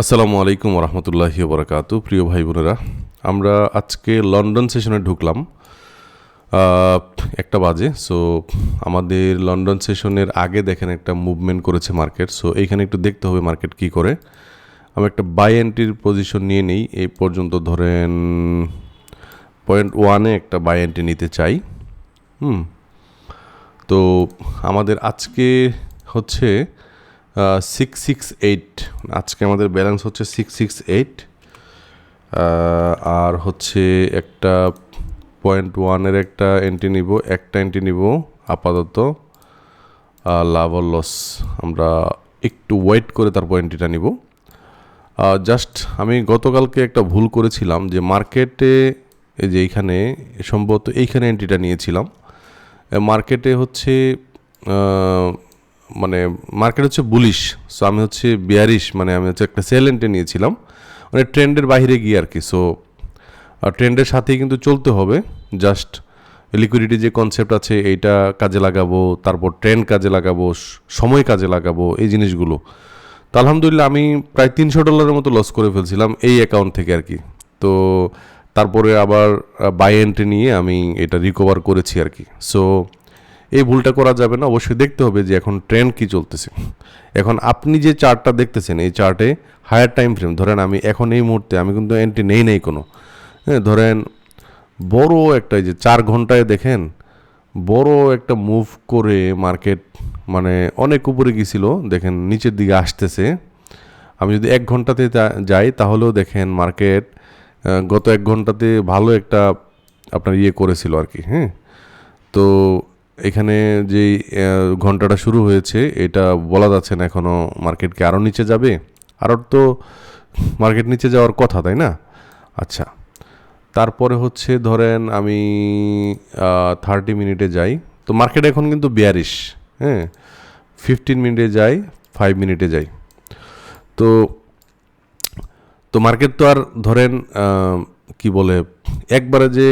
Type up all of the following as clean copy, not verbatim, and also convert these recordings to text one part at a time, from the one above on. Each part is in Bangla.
আসসালামু আলাইকুম রহমতুল্লাহি বরকাতু। প্রিয় ভাই বোনেরা, আমরা আজকে লন্ডন সেশনে ঢুকলাম 1টা বাজে। সো আমাদের লন্ডন সেশনের আগে দেখেন একটা মুভমেন্ট করেছে মার্কেট। সো এইখানে একটু দেখতে হবে মার্কেট কি করে। আমি একটা বাই এন্ট্রির পজিশন নিয়ে নেই। এই পর্যন্ত ধরেন 0.1-এ একটা বাই এন্ট্রি নিতে চাই। তো আমাদের আজকে হচ্ছে 668, আজকে আমাদের ব্যালেন্স হচ্ছে 668। আর হচ্ছে একটা 0.1-এর একটা এন্ট্রি নিব, একটা এন্ট্রি নিব আপাতত। লাভ ও লস আমরা একটু ওয়েট করে তারপর এন্ট্রিটা নিব। জাস্ট আমি গতকালকে একটা ভুল করেছিলাম যে মার্কেটে এই যে এইখানে সম্ভবত এইখানে এন্ট্রিটা নিয়েছিলাম। মার্কেটে হচ্ছে মানে মার্কেট হচ্ছে বুলিশ, সো আমি হচ্ছে বিয়ারিশ, মানে আমি হচ্ছে একটা সেল এন্ট্রি নিয়েছিলাম, মানে ট্রেন্ডের বাইরে গিয়ে আর কি। সো ট্রেন্ডের সাথেই কিন্তু চলতে হবে। জাস্ট লিকুইডিটি যে কনসেপ্ট আছে এইটা কাজে লাগাবো, তারপর ট্রেন্ড কাজে লাগাবো, সময় কাজে লাগাবো, এই জিনিসগুলো। তো আলহামদুলিল্লাহ আমি প্রায় $300 মতো লস করে ফেলছিলাম এই অ্যাকাউন্ট থেকে আর কি। তো তারপরে আবার বাই এন্ট্রি নিয়ে আমি এটা রিকভার করেছি আর কি। সো এই ভুলটা করা যাবে না, অবশ্যই দেখতে হবে যে এখন ট্রেন্ড কী চলতেছে। এখন আপনি যে চার্টটা দেখতেছেন এই চার্টে হায়ার টাইম ফ্রেম ধরেন, আমি এখন এই মুহূর্তে আমি কিন্তু এন্ট্রি নেই কোনো। হ্যাঁ, ধরেন বড় একটা যে 4 ঘন্টায় দেখেন বড় একটা মুভ করে মার্কেট মানে অনেক উপরে গিয়েছিল, দেখেন নিচের দিকে আসতেছে। আমি যদি 1 ঘন্টাতে যাই তাহলেও দেখেন মার্কেট গত 1 ঘন্টাতে ভালো একটা আপনার করেছিল আর কি। হ্যাঁ, তো এখানে যেই ঘন্টাটা শুরু হয়েছে এটা বলা যাচ্ছে না এখনও মার্কেটকে আরও নিচে যাবে। আরও তো মার্কেট নিচে যাওয়ার কথা, তাই না? আচ্ছা, তারপরে হচ্ছে ধরেন আমি 30 মিনিটে যাই, তো মার্কেট এখন কিন্তু বিয়ারিশ। হ্যাঁ, 15 মিনিটে যাই, 5 মিনিটে যাই। তো তো মার্কেট তো আর ধরেন কি বলে একবারে যে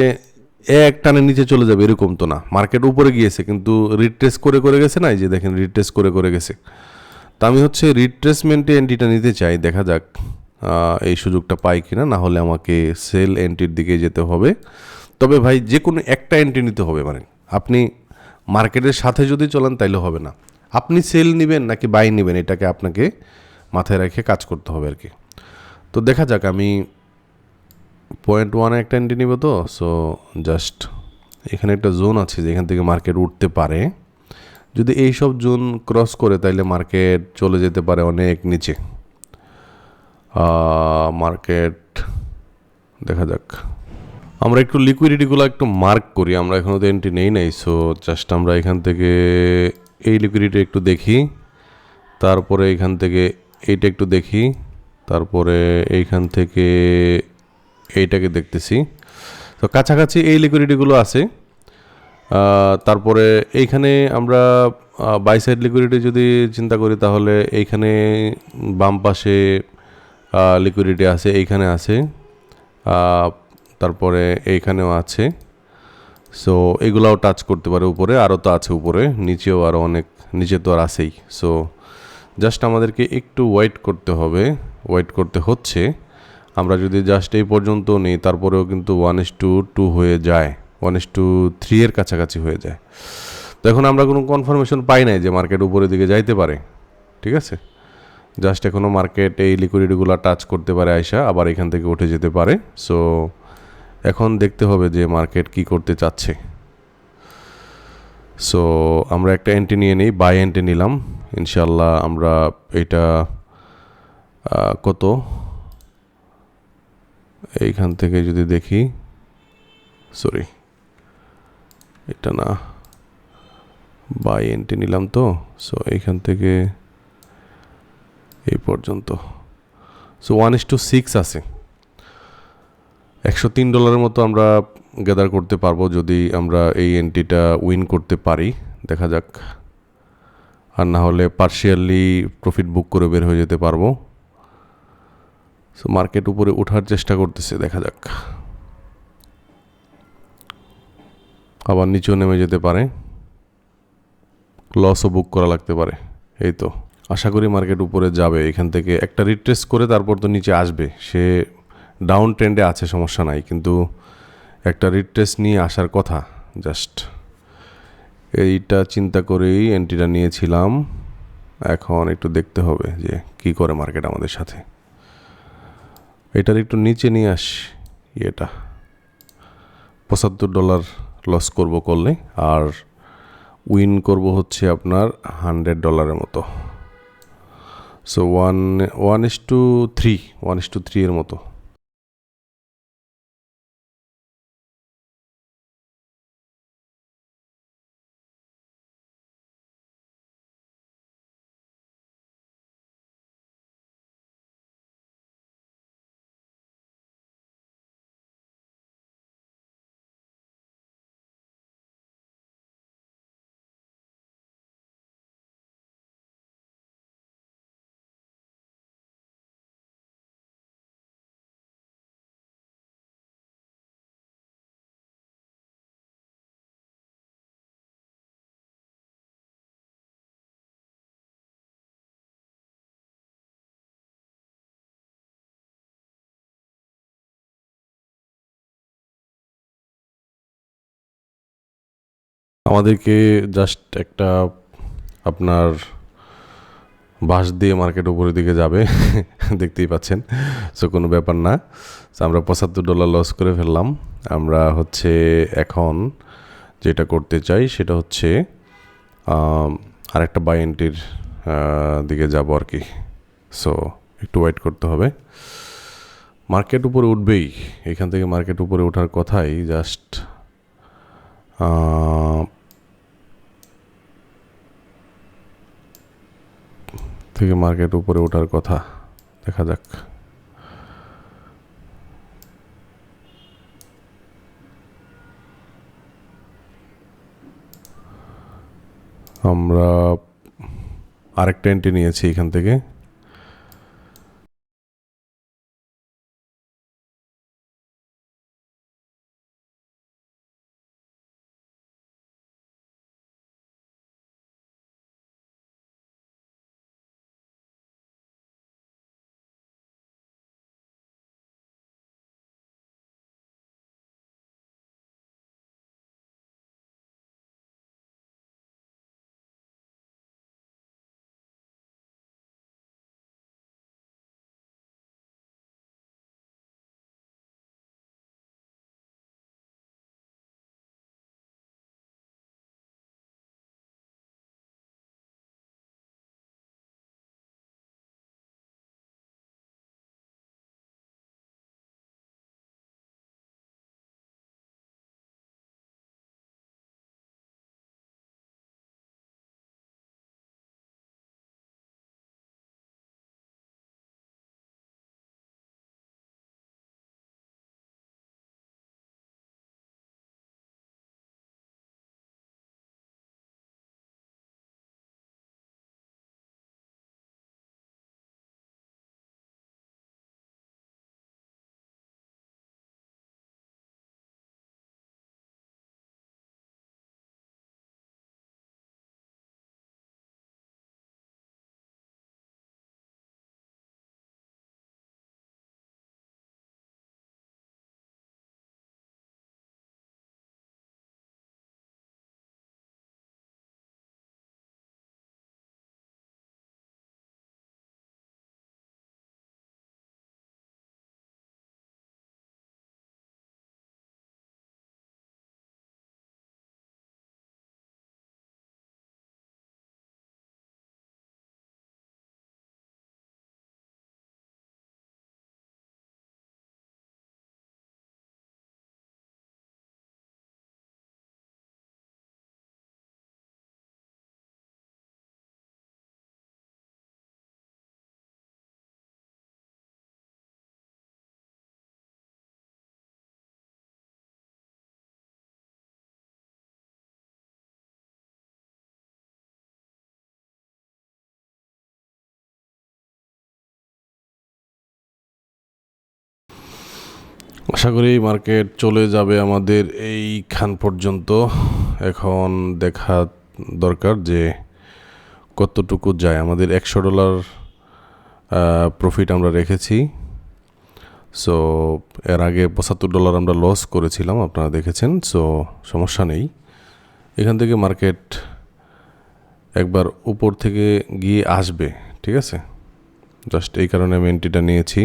এক টানে নিচে চলে যাবে এরকম তো না। মার্কেট উপরে গিয়েছে কিন্তু রিট্রেস করে গেছে না, এই যে দেখেন রিট্রেস করে গেছে। তা আমি হচ্ছে রিট্রেসমেন্টে এন্ট্রিটা নিতে চাই, দেখা যাক এই সুযোগটা পাই কিনা। না হলে আমাকে সেল এন্ট্রির দিকে যেতে হবে। তবে ভাই যে কোনো একটা এন্ট্রি নিতে হবে, মানে আপনি মার্কেটের সাথে যদি চলেন তাইলে হবে না। আপনি সেল নেবেন নাকি বাই নেবেন এটাকে আপনাকে মাথায় রেখে কাজ করতে হবে আর কি। তো দেখা যাক, আমি 0.1-এ একটা এন্ট্রি নিব। তো সো জাস্ট এখানে একটা জোন আছে যেখান থেকে মার্কেট উঠতে পারে। যদি এই সব জোন ক্রস করে তাইলে মার্কেট চলে যেতে পারে অনেক নিচে। মার্কেট দেখা যাক, আমরা একটু লিকুইডিটিগুলো একটু মার্ক করি। আমরা এখনও তো এন্ট্রি নেই। সো জাস্ট আমরা এখান থেকে এই লিকুইডিটি একটু দেখি, তারপরে এখান থেকে এইটা একটু দেখি, তারপরে এইখান থেকে এইটাকে দেখতেছি। তো কাছাকাছি এই লিকুইডিটিগুলো আছে। তারপরে এইখানে আমরা বাই সাইড লিকুইডিটি যদি চিন্তা করি তাহলে এইখানে বাম পাশে লিকুইডিটি আছে, এইখানে আছে, তারপরে এইখানেও আছে। সো এগুলাও টাচ করতে পারে উপরে, আরও তো আছে উপরে, নিচেও আরও অনেক, নিচে তো আর আছেই। সো জাস্ট আমাদেরকে একটু ওয়েট করতে হবে, ওয়েট করতে হচ্ছে। আমরা যদি জাস্ট এই পর্যন্ত নিই তারপরেও কিন্তু 1:2 হয়ে যায়, 1:3 এর কাছাকাছি হয়ে যায়। তো এখন আমরা কোনো কনফার্মেশন পাই নাই যে মার্কেট উপরের দিকে যাইতে পারে। ঠিক আছে, জাস্ট এখনও মার্কেট এই লিকুইডিটিগুলো টাচ করতে পারে আয়সা, আবার এখান থেকে উঠে যেতে পারে। সো এখন দেখতে হবে যে মার্কেট কি করতে চাচ্ছে। সো আমরা একটা এন্ট্রি নিয়ে নিই, বাই এন্ট্রি নিলাম। ইনশাল্লাহ আমরা এটা কত এইখান থেকে যদি দেখি, সরি এটা না, বাই এন্ট্রি নিলাম তো। সো এইখান থেকে এই পর্যন্ত, সো 1:6 আছে, $103 মতো আমরা গ্যাদার করতে পারবো যদি আমরা এই এন্ট্রিটা উইন করতে পারি। দেখা যাক, আর না হলে পার্শিয়ালি প্রফিট বুক করে বের হয়ে যেতে পারবো। সো মার্কেট উপরে ওঠার চেষ্টা করতেছে, দেখা যাক, আবার নিচেও নেমে যেতে পারে, লসও বুক করা লাগতে পারে। এই তো আশা করি মার্কেট উপরে যাবে, এখান থেকে একটা রিট্রেস করে তারপর তো নিচে আসবে। সে ডাউন ট্রেন্ডে আছে, সমস্যা নাই, কিন্তু একটা রিট্রেস নিয়ে আসার কথা। জাস্ট এইটা চিন্তা করেই এন্ট্রিটা নিয়েছিলাম। এখন একটু দেখতে হবে যে কি করে মার্কেট আমাদের সাথে। এটার একটু নিচে নিয়ে এটা $75 লস করলে, আর উইন করব হচ্ছে আপনার $100 মতো। সো 1:3 এর মতো। আমাদেরকে জাস্ট একটা আপনার বাঁশ দিয়ে মার্কেট উপরের দিকে যাবে দেখতেই পাচ্ছেন। সো কোনো ব্যাপার না। সো আমরা $75 লস করে ফেললাম। আমরা হচ্ছে এখন যেটা করতে চাই সেটা হচ্ছে আরেকটা বাই এন্ট্রির দিকে যাব আর কি। সো একটু ওয়েট করতে হবে। মার্কেট উপরে উঠবেই, এখান থেকে মার্কেট উপরে ওঠার কথাই। জাস্ট থেকে মার্কেট উপরে ওঠার কথা, দেখা যাক। আমরা আরেকটা এন্ট্রি নিয়েছি এখান থেকে। আশা করি মার্কেট চলে যাবে আমাদের এইখান পর্যন্ত। এখন দেখা দরকার যে কতটুকু যায়। আমাদের $100 প্রফিট আমরা রেখেছি। সো এর আগে $75 আমরা লস করেছিলাম, আপনারা দেখেছেন। সো সমস্যা নেই, এখান থেকে মার্কেট একবার উপর থেকে গিয়ে আসবে, ঠিক আছে। জাস্ট এই কারণে আমি এন্ট্রিটা নিয়েছি।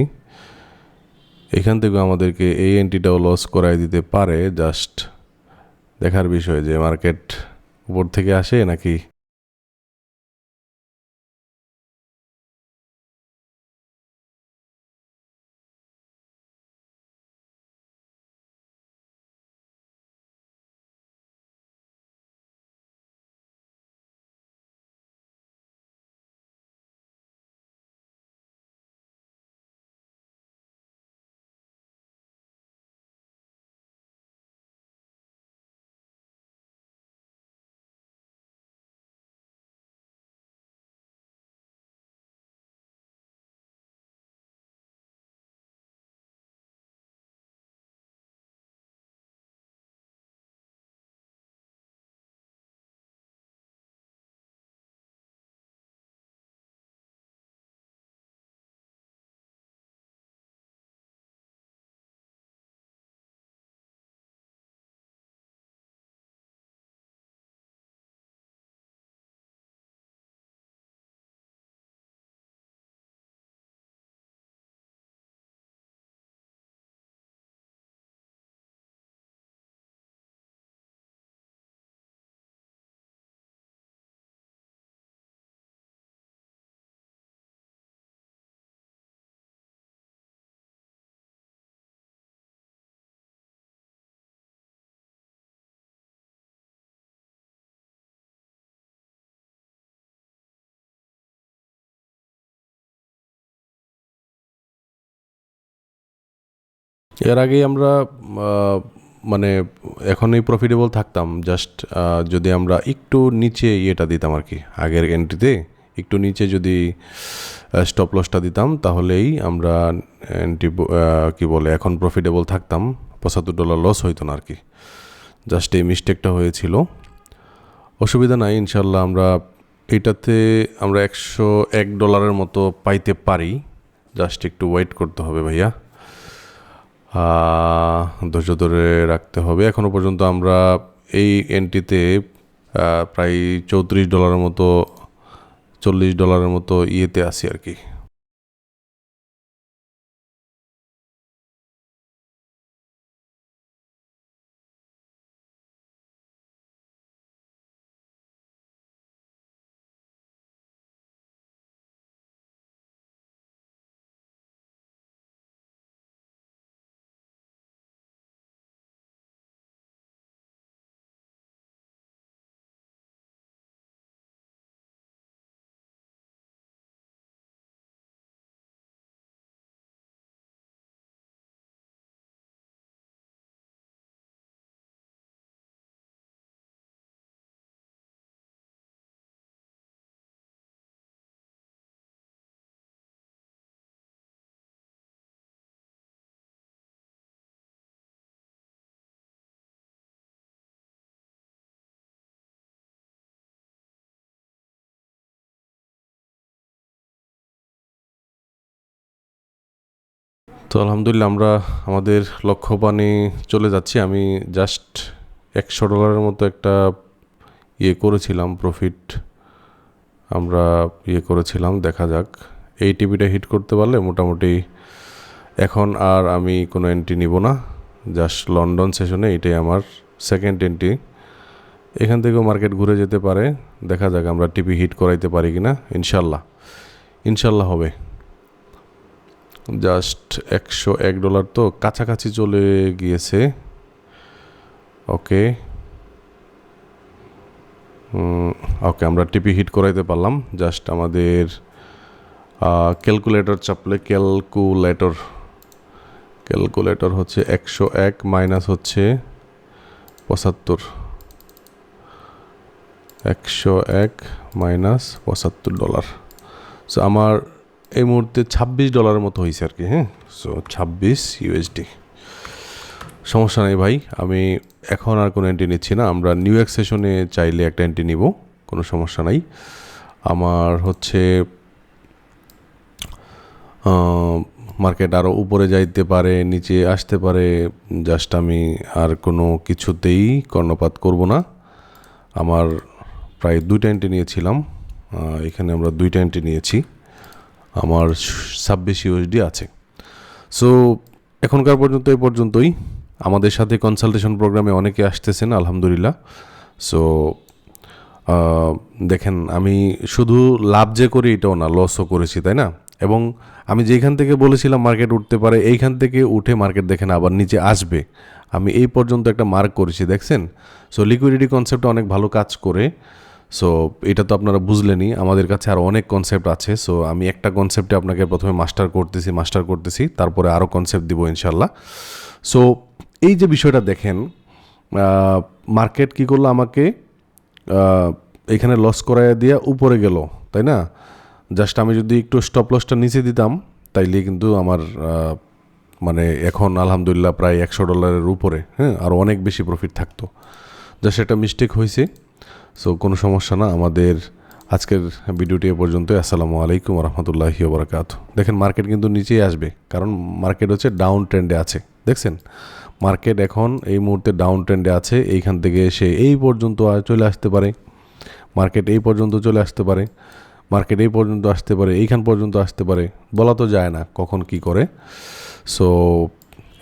এখান থেকে আমাদেরকে এই এন্ট্রিটাও লস করাই দিতে পারে। জাস্ট দেখার বিষয় যে মার্কেট উপর থেকে আসে নাকি। এর আগেই আমরা মানে এখনই প্রফিটেবল থাকতাম, জাস্ট যদি আমরা একটু নিচে ইয়েটা দিতাম আর কি, আগের এন্ট্রিতে একটু নিচে যদি স্টপ লসটা দিতাম, তাহলেই আমরা এন্ট্রি কী বলে এখন প্রফিটেবল থাকতাম, $75 লস হইতো না আর কি। জাস্ট এই মিস্টেকটা হয়েছিল, অসুবিধা নাই। ইনশাল্লাহ আমরা এটাতে আমরা $101 মতো পাইতে পারি। জাস্ট একটু ওয়েট করতে হবে ভাইয়া, ধৈর্য ধরে রাখতে হবে। এখনও পর্যন্ত আমরা এই এন্ট্রিতে প্রায় $34 মতো, $40 মতো ইয়েতে আছি আর কি। তো আলহামদুলিল্লাহ আমরা আমাদের লক্ষ্যপানে চলে যাচ্ছি। আমি জাস্ট $100 মতো একটা ইয়ে করেছিলাম, প্রফিট আমরা ইয়ে করেছিলাম। দেখা যাক, এই টিভিটা হিট করতে পারলে মোটামুটি এখন আর আমি কোনো এন্ট্রি নিব না। জাস্ট লন্ডন সেশনে এটাই আমার সেকেন্ড এন্ট্রি। এখান থেকেও মার্কেট ঘুরে যেতে পারে, দেখা যাক আমরা টিভি হিট করাইতে পারি কি না। ইনশাল্লাহ হবে। জাস্ট $101 তো কাছাকাছি চলে গিয়েছে। ওকে ওকে, আমরা টিপি হিট করাইতে পারলাম। জাস্ট আমাদের ক্যালকুলেটর চাপলে, ক্যালকুলেটর হচ্ছে 101 মাইনাস হচ্ছে 75, 101 মাইনাস $75। সো আমার এই মুহূর্তে $26 মতো হয়েছে আর কি। হ্যাঁ, সো 26 USD। সমস্যা নেই ভাই, আমি এখন আর কোনো এন্ট্রি নিচ্ছি না। আমরা নিউ ইয়র্ক সেশনে চাইলে একটা এন্ট্রি নিব, কোনো সমস্যা নাই। আমার হচ্ছে মার্কেট আরও উপরে যাইতে পারে, নিচে আসতে পারে, জাস্ট আমি আর কোনো কিছুতেই কর্ণপাত করব না। আমার প্রায় 2টা এন্ট্রি নিয়েছিলাম, এখানে আমরা 2টা এন্ট্রি নিয়েছি, আমার 26 ইউএসডি আছে। সো এখনকার পর্যন্ত এই পর্যন্তই। আমাদের সাথে কনসালটেশন প্রোগ্রামে অনেকে আসতেছেন আলহামদুলিল্লাহ। সো দেখেন, আমি শুধু লাভ যে করি এটাও না, লসও করেছি, তাই না? এবং আমি যেখান থেকে বলেছিলাম মার্কেট উঠতে পারে, এইখান থেকে উঠে মার্কেট দেখেন আবার নিচে আসবে, আমি এই পর্যন্ত একটা মার্ক করেছি, দেখছেন? সো লিকুইডিটি কনসেপ্টটা অনেক ভালো কাজ করে। সো এটা তো আপনারা বুঝলেনই, আমাদের কাছে আরও অনেক কনসেপ্ট আছে। সো আমি একটা কনসেপ্টে আপনাকে প্রথমে মাস্টার করতেছি, তারপরে আরও কনসেপ্ট দিব ইনশাল্লাহ। সো এই যে বিষয়টা দেখেন, মার্কেট কী করলো, আমাকে এখানে লস করাইয়া দিয়ে উপরে গেল, তাই না? জাস্ট আমি যদি একটু স্টপ লসটা নিচে দিতাম, তাইলে কিন্তু আমার মানে এখন আলহামদুলিল্লাহ প্রায় $100 উপরে, হ্যাঁ, আরও অনেক বেশি প্রফিট থাকতো। জাস্ট একটা মিস্টেক হয়েছে। সো কোনো সমস্যা না। আমাদের আজকের ভিডিওটি এ পর্যন্তই। আসসালামু আলাইকুম রহমতুল্লাহি ওয়া বারাকাতুহু। দেখেন মার্কেট কিন্তু নিচেই আসবে, কারণ মার্কেট হচ্ছে ডাউন ট্রেন্ডে আছে, দেখছেন? মার্কেট এখন এই মুহূর্তে ডাউন ট্রেন্ডে আছে। এইখান থেকে এসে এই পর্যন্ত চলে আসতে পারে, মার্কেট এই পর্যন্ত চলে আসতে পারে, মার্কেট এই পর্যন্ত আসতে পারে, এইখান পর্যন্ত আসতে পারে, বলা তো যায় না কখন কি করে। সো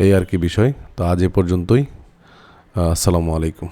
এই আর কি বিষয়। তো আজ এ পর্যন্তই। আসসালামু আলাইকুম।